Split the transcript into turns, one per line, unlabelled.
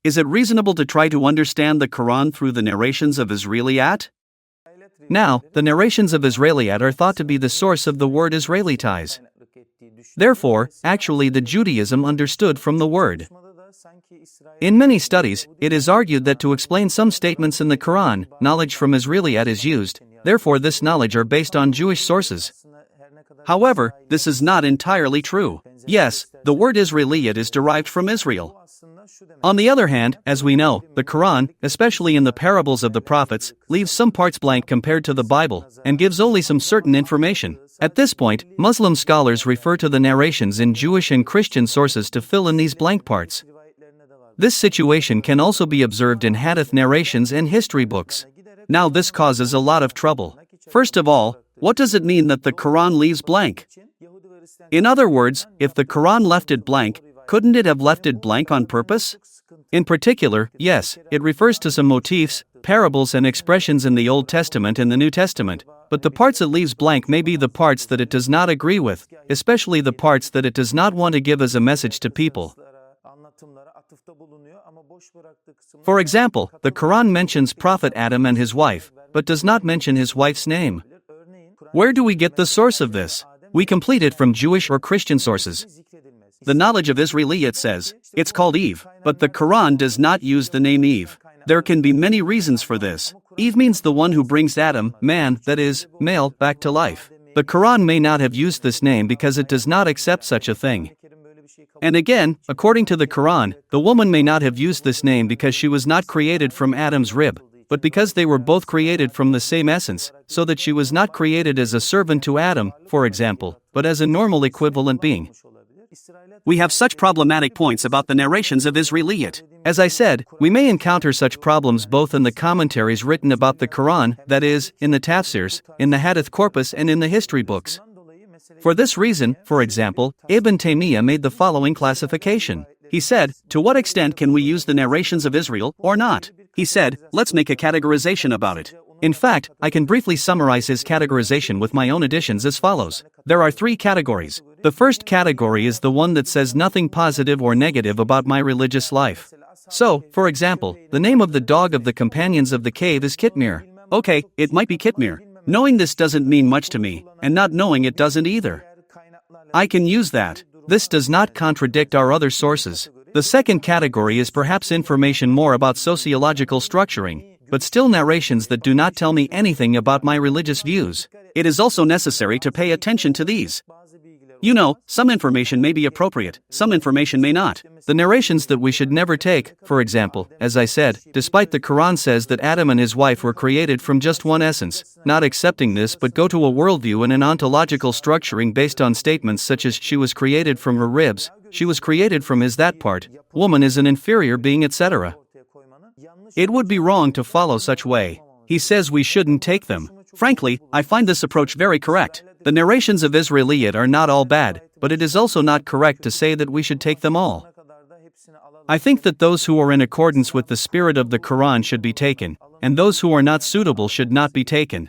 Is it reasonable to try to understand the Quran through the narrations of Israeliyat? Now, the narrations of Israeliyat are thought to be the source of the word Israelitize. Therefore, actually the Judaism understood from the word. In many studies, it is argued that to explain some statements in the Quran, knowledge from Israeliyat is used, therefore this knowledge are based on Jewish sources. However, this is not entirely true. Yes, the word Israeliyat is derived from Israel. On the other hand, as we know, the Quran, especially in the parables of the prophets, leaves some parts blank compared to the Bible, and gives only some certain information. At this point, Muslim scholars refer to the narrations in Jewish and Christian sources to fill in these blank parts. This situation can also be observed in hadith narrations and history books. Now this causes a lot of trouble. First of all, what does it mean that the Quran leaves blank? In other words, if the Quran left it blank, couldn't it have left it blank on purpose? In particular, yes, it refers to some motifs, parables and expressions in the Old Testament and the New Testament, but the parts it leaves blank may be the parts that it does not agree with, especially the parts that it does not want to give as a message to people. For example, the Quran mentions Prophet Adam and his wife, but does not mention his wife's name. Where do we get the source of this? We complete it from Jewish or Christian sources. The knowledge of Israeliyat says, it's called Eve, but the Quran does not use the name Eve. There can be many reasons for this. Eve means the one who brings Adam, man, that is, male, back to life. The Quran may not have used this name because it does not accept such a thing. And again, according to the Quran, the woman may not have used this name because she was not created from Adam's rib, but because they were both created from the same essence, so that she was not created as a servant to Adam, for example, but as a normal equivalent being. We have such problematic points about the narrations of Israeliyat. As I said, we may encounter such problems both in the commentaries written about the Quran, that is, in the tafsirs, in the hadith corpus and in the history books. For this reason, for example, Ibn Taymiyyah made the following classification. He said, to what extent can we use the narrations of Israel, or not? He said, let's make a categorization about it. In fact, I can briefly summarize his categorization with my own additions as follows. There are 3 categories. The first category is the one that says nothing positive or negative about my religious life. So, for example, the name of the dog of the companions of the cave is Kitmir. Okay, it might be Kitmir. Knowing this doesn't mean much to me, and not knowing it doesn't either. I can use that. This does not contradict our other sources. The second category is perhaps information more about sociological structuring, but still narrations that do not tell me anything about my religious views. It is also necessary to pay attention to these. You know, some information may be appropriate, some information may not. The narrations that we should never take, for example, as I said, despite the Quran says that Adam and his wife were created from just one essence, not accepting this but go to a worldview and an ontological structuring based on statements such as she was created from her ribs, she was created from his that part, woman is an inferior being, etc. It would be wrong to follow such way. He says we shouldn't take them. Frankly, I find this approach very correct. The narrations of Israeliyat are not all bad, but it is also not correct to say that we should take them all. I think that those who are in accordance with the spirit of the Quran should be taken, and those who are not suitable should not be taken.